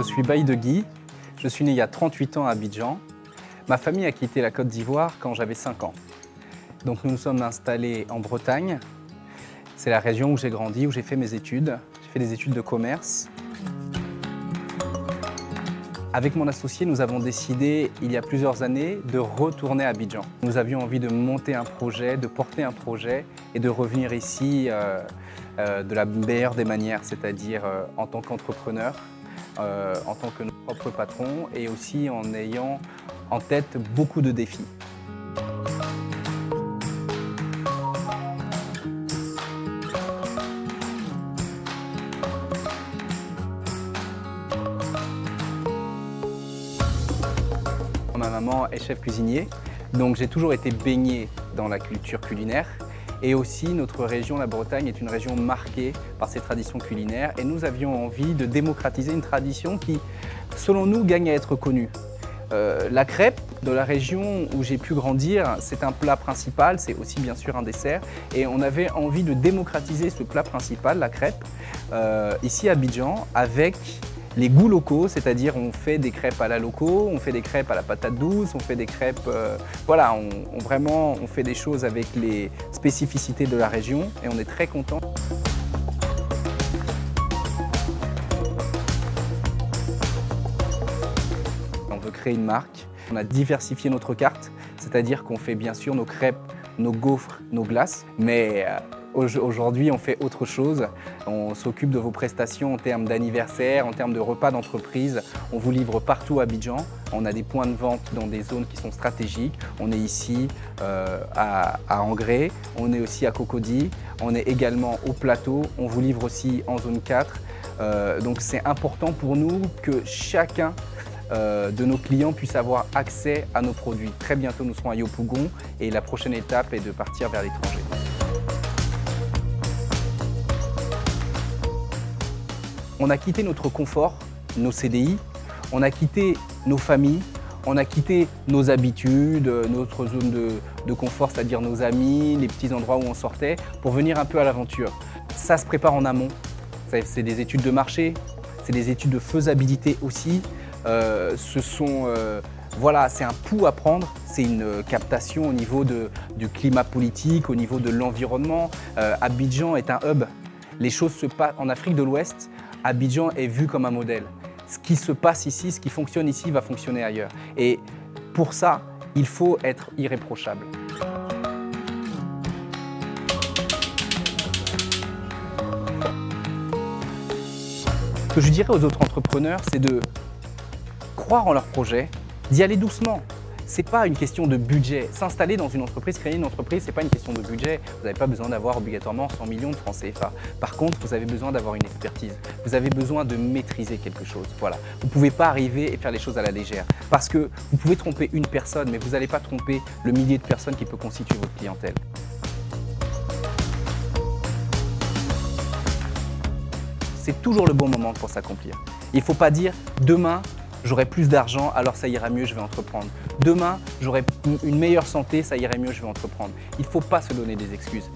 je suis Baï de Guy. Je suis né il y a 38 ans à Abidjan. Ma famille a quitté la Côte d'Ivoire quand j'avais 5 ans. Donc nous nous sommes installés en Bretagne. C'est la région où j'ai grandi, où j'ai fait mes études. J'ai fait des études de commerce. Avec mon associé, nous avons décidé, il y a plusieurs années, de retourner à Abidjan. Nous avions envie de monter un projet, de porter un projet et de revenir ici de la meilleure des manières, c'est-à-dire en tant qu'entrepreneur, en tant que notre propre patron et aussi en ayant en tête beaucoup de défis. Ma maman est chef cuisinier, donc j'ai toujours été baigné dans la culture culinaire. Et aussi, notre région, la Bretagne, est une région marquée par ses traditions culinaires. Et nous avions envie de démocratiser une tradition qui, selon nous, gagne à être connue. La crêpe, de la région où j'ai pu grandir, c'est un plat principal, c'est aussi bien sûr un dessert. Et on avait envie de démocratiser ce plat principal, la crêpe, ici à Abidjan, avec les goûts locaux, c'est-à-dire on fait des crêpes à la loco, on fait des crêpes à la patate douce, on fait des crêpes, voilà, on fait des choses avec les spécificités de la région et on est très content. On veut créer une marque, on a diversifié notre carte, c'est-à-dire qu'on fait bien sûr nos crêpes, nos gaufres, nos glaces, mais aujourd'hui, on fait autre chose. On s'occupe de vos prestations en termes d'anniversaire, en termes de repas d'entreprise. On vous livre partout à Abidjan. On a des points de vente dans des zones qui sont stratégiques. On est ici à Angré, on est aussi à Cocody, on est également au plateau. On vous livre aussi en zone 4. Donc c'est important pour nous que chacun de nos clients puissent avoir accès à nos produits. Très bientôt, nous serons à Yopougon et la prochaine étape est de partir vers l'étranger. On a quitté notre confort, nos CDI, on a quitté nos familles, on a quitté nos habitudes, notre zone de confort, c'est-à-dire nos amis, les petits endroits où on sortait, pour venir un peu à l'aventure. Ça se prépare en amont, c'est des études de marché, c'est des études de faisabilité aussi. Voilà, c'est un pouls à prendre, c'est une captation au niveau du climat politique, au niveau de l'environnement. Abidjan est un hub. Les choses se passent en Afrique de l'Ouest. Abidjan est vu comme un modèle. Ce qui se passe ici, ce qui fonctionne ici, va fonctionner ailleurs. Et pour ça, il faut être irréprochable. Ce que je dirais aux autres entrepreneurs, c'est de croire en leur projet, d'y aller doucement. Ce n'est pas une question de budget. S'installer dans une entreprise, créer une entreprise, ce n'est pas une question de budget. Vous n'avez pas besoin d'avoir obligatoirement 100 millions de francs CFA. Par contre, vous avez besoin d'avoir une expertise. Vous avez besoin de maîtriser quelque chose. Voilà. Vous ne pouvez pas arriver et faire les choses à la légère. Parce que vous pouvez tromper une personne, mais vous n'allez pas tromper le millier de personnes qui peut constituer votre clientèle. C'est toujours le bon moment pour s'accomplir. Il ne faut pas dire « demain, j'aurai plus d'argent, alors ça ira mieux, je vais entreprendre. Demain, j'aurai une meilleure santé, ça irait mieux, je vais entreprendre. » Il ne faut pas se donner des excuses.